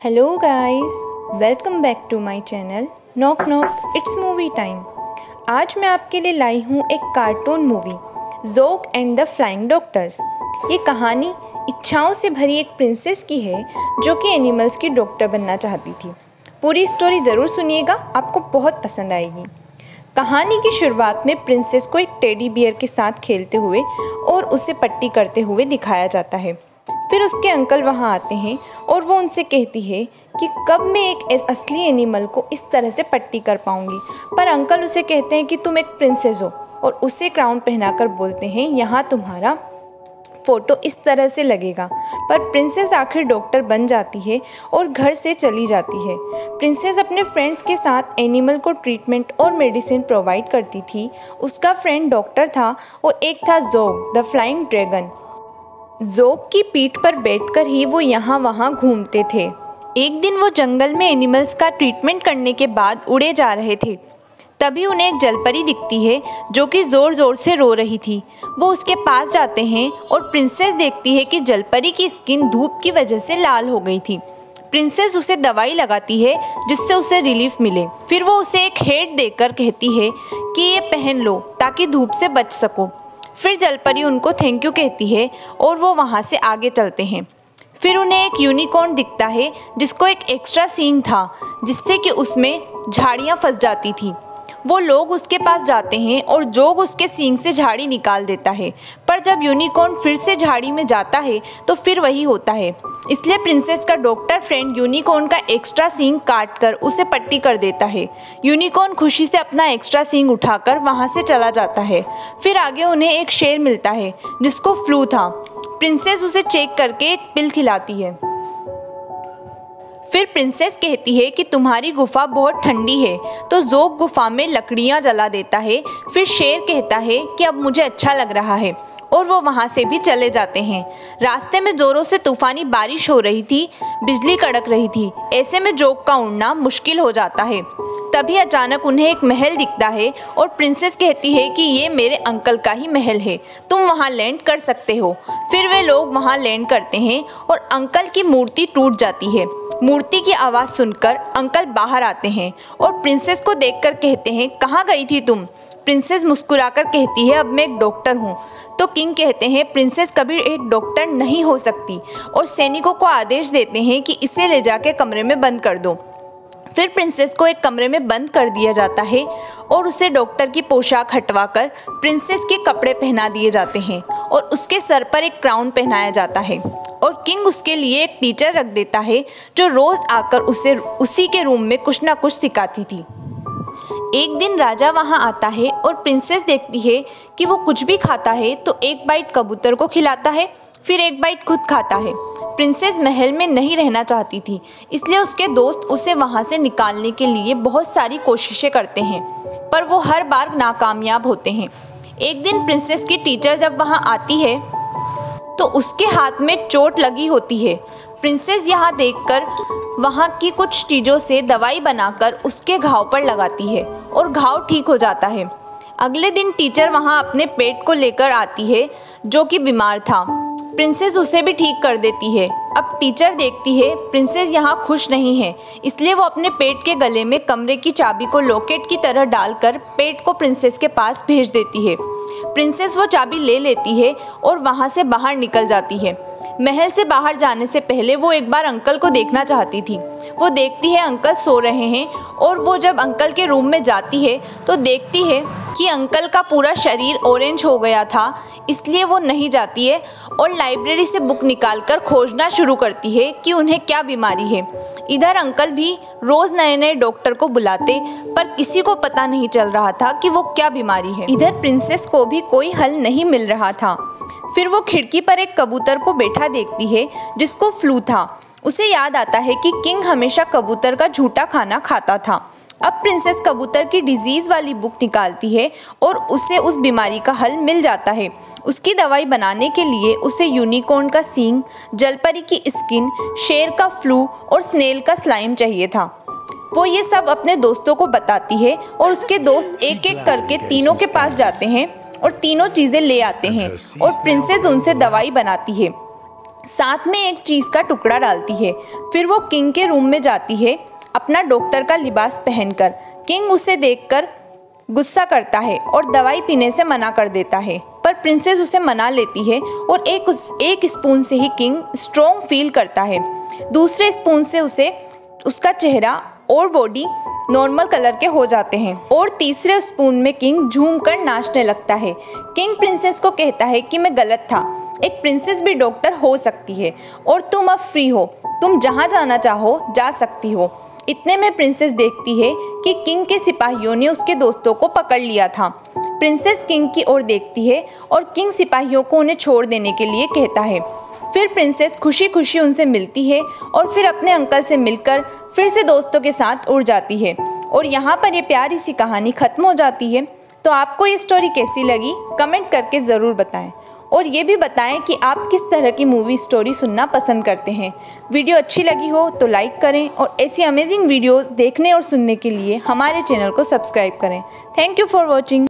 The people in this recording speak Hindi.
Hello guys, welcome back to my channel Knock Knock It's Movie Time। आज मैं आपके लिए लाई हूँ एक cartoon movie Zog and the flying doctors. ये कहानी इच्छाओं से भरी एक प्रिंसेस की है जो कि एनिमल्स की डॉक्टर बनना चाहती थी। पूरी स्टोरी ज़रूर सुनिएगा, आपको बहुत पसंद आएगी। कहानी की शुरुआत में प्रिंसेस को एक टेडी बियर के साथ खेलते हुए और उसे पट्टी करते हुए दिखाया जाता है। फिर उसके अंकल वहाँ आते हैं और वो उनसे कहती है कि कब मैं एक असली एनिमल को इस तरह से पट्टी कर पाऊँगी। पर अंकल उसे कहते हैं कि तुम एक प्रिंसेस हो और उसे क्राउन पहनाकर बोलते हैं यहाँ तुम्हारा फ़ोटो इस तरह से लगेगा। पर प्रिंसेस आखिर डॉक्टर बन जाती है और घर से चली जाती है। प्रिंसेस अपने फ्रेंड्स के साथ एनिमल को ट्रीटमेंट और मेडिसिन प्रोवाइड करती थी। उसका फ्रेंड डॉक्टर था और एक था ज़ोग द फ्लाइंग ड्रैगन। ज़ोग की पीठ पर बैठकर ही वो यहाँ वहाँ घूमते थे। एक दिन वो जंगल में एनिमल्स का ट्रीटमेंट करने के बाद उड़े जा रहे थे। तभी उन्हें एक जलपरी दिखती है जो कि ज़ोर ज़ोर से रो रही थी। वो उसके पास जाते हैं और प्रिंसेस देखती है कि जलपरी की स्किन धूप की वजह से लाल हो गई थी। प्रिंसेस उसे दवाई लगाती है जिससे उसे रिलीफ मिले। फिर वो उसे एक हेट देकर कहती है कि ये पहन लो ताकि धूप से बच सको। फिर जलपरी उनको थैंक यू कहती है और वो वहाँ से आगे चलते हैं। फिर उन्हें एक यूनिकॉर्न दिखता है जिसको एक एक्स्ट्रा सींग था जिससे कि उसमें झाड़ियाँ फंस जाती थी। वो लोग उसके पास जाते हैं और जोग उसके सींग से झाड़ी निकाल देता है। पर जब यूनिकॉर्न फिर से झाड़ी में जाता है तो फिर वही होता है। इसलिए प्रिंसेस का डॉक्टर फ्रेंड यूनिकॉर्न का एक्स्ट्रा सींग काट कर उसे पट्टी कर देता है। यूनिकॉर्न खुशी से अपना एक्स्ट्रा सींग उठाकर वहाँ से चला जाता है। फिर आगे उन्हें एक शेर मिलता है जिसको फ्लू था। प्रिंसेस उसे चेक करके एक पिल खिलाती है। फिर प्रिंसेस कहती है कि तुम्हारी गुफा बहुत ठंडी है, तो ज़ोग गुफा में लकड़ियाँ जला देता है। फिर शेर कहता है कि अब मुझे अच्छा लग रहा है और वो वहाँ से भी चले जाते हैं। रास्ते में ज़ोरों से तूफ़ानी बारिश हो रही थी, बिजली कड़क रही थी। ऐसे में जोग का उड़ना मुश्किल हो जाता है। तभी अचानक उन्हें एक महल दिखता है और प्रिंसेस कहती है कि ये मेरे अंकल का ही महल है, तुम वहाँ लैंड कर सकते हो। फिर वे लोग वहाँ लैंड करते हैं और अंकल की मूर्ति टूट जाती है। मूर्ति की आवाज़ सुनकर अंकल बाहर आते हैं और प्रिंसेस को देखकर कहते हैं कहाँ गई थी तुम। प्रिंसेस मुस्कुराकर कहती है अब मैं एक डॉक्टर हूँ। तो किंग कहते हैं प्रिंसेस कभी एक डॉक्टर नहीं हो सकती और सैनिकों को आदेश देते हैं कि इसे ले जाके कमरे में बंद कर दो। फिर प्रिंसेस को एक कमरे में बंद कर दिया जाता है और उसे डॉक्टर की पोशाक हटवाकर प्रिंसेस के कपड़े पहना दिए जाते हैं और उसके सर पर एक क्राउन पहनाया जाता है। और किंग उसके लिए एक टीचर रख देता है जो रोज़ आकर उसे उसी के रूम में कुछ ना कुछ सिखाती थी। एक दिन राजा वहाँ आता है और प्रिंसेस देखती है कि वो कुछ भी खाता है तो एक बाइट कबूतर को खिलाता है, फिर एक बाइट खुद खाता है। प्रिंसेस महल में नहीं रहना चाहती थी, इसलिए उसके दोस्त उसे वहाँ से निकालने के लिए बहुत सारी कोशिशें करते हैं, पर वो हर बार नाकामयाब होते हैं। एक दिन प्रिंसेस की टीचर जब वहाँ आती है तो उसके हाथ में चोट लगी होती है। प्रिंसेस यहाँ देखकर वहाँ की कुछ चीज़ों से दवाई बनाकर उसके घाव पर लगाती है और घाव ठीक हो जाता है। अगले दिन टीचर वहाँ अपने पेट को लेकर आती है जो कि बीमार था। प्रिंसेस उसे भी ठीक कर देती है। अब टीचर देखती है प्रिंसेस यहाँ खुश नहीं है, इसलिए वो अपने पेट के गले में कमरे की चाबी को लॉकेट की तरह डालकर पेट को प्रिंसेस के पास भेज देती है। प्रिंसेस वो चाबी ले लेती है और वहाँ से बाहर निकल जाती है। महल से बाहर जाने से पहले वो एक बार अंकल को देखना चाहती थी। वो देखती है अंकल सो रहे हैं और वो जब अंकल के रूम में जाती है तो देखती है कि अंकल का पूरा शरीर ऑरेंज हो गया था, इसलिए वो नहीं जाती है और लाइब्रेरी से बुक निकालकर खोजना शुरू करती है कि उन्हें क्या बीमारी है। इधर अंकल भी रोज़ नए नए डॉक्टर को बुलाते पर किसी को पता नहीं चल रहा था कि वो क्या बीमारी है। इधर प्रिंसेस को भी कोई हल नहीं मिल रहा था। फिर वो खिड़की पर एक कबूतर को बैठा देखती है जिसको फ्लू था। उसे याद आता है कि किंग हमेशा कबूतर का झूठा खाना खाता था। अब प्रिंसेस कबूतर की डिजीज़ वाली बुक निकालती है और उसे उस बीमारी का हल मिल जाता है। उसकी दवाई बनाने के लिए उसे यूनिकॉर्न का सींग, जलपरी की स्किन, शेर का फ्लू और स्नेल का स्लाइम चाहिए था। वो ये सब अपने दोस्तों को बताती है और उसके दोस्त एक एक करके तीनों के पास जाते हैं और तीनों चीज़ें ले आते हैं और प्रिंसेस उनसे दवाई बनाती है। साथ में एक चीज़ का टुकड़ा डालती है। फिर वो किंग के रूम में जाती है अपना डॉक्टर का लिबास पहनकर। किंग उसे देखकर गुस्सा करता है और दवाई पीने से मना कर देता है, पर प्रिंसेस उसे मना लेती है और एक स्पून से ही किंग स्ट्रॉन्ग फील करता है। दूसरे स्पून से उसका चेहरा और बॉडी नॉर्मल कलर के हो जाते हैं और तीसरे स्पून में किंग झूमकर नाचने लगता है। किंग प्रिंसेस को कहता है कि मैं गलत था, एक प्रिंसेस भी डॉक्टर हो सकती है और तुम अब फ्री हो, तुम जहाँ जाना चाहो जा सकती हो। इतने में प्रिंसेस देखती है कि किंग के सिपाहियों ने उसके दोस्तों को पकड़ लिया था। प्रिंसेस किंग की ओर देखती है और किंग सिपाहियों को उन्हें छोड़ देने के लिए कहता है। फिर प्रिंसेस खुशी खुशी उनसे मिलती है और फिर अपने अंकल से मिलकर फिर से दोस्तों के साथ उड़ जाती है। और यहाँ पर ये प्यारी सी कहानी ख़त्म हो जाती है। तो आपको ये स्टोरी कैसी लगी कमेंट करके ज़रूर बताएं और ये भी बताएं कि आप किस तरह की मूवी स्टोरी सुनना पसंद करते हैं। वीडियो अच्छी लगी हो तो लाइक करें और ऐसी अमेजिंग वीडियोस देखने और सुनने के लिए हमारे चैनल को सब्सक्राइब करें। Thank you for watching.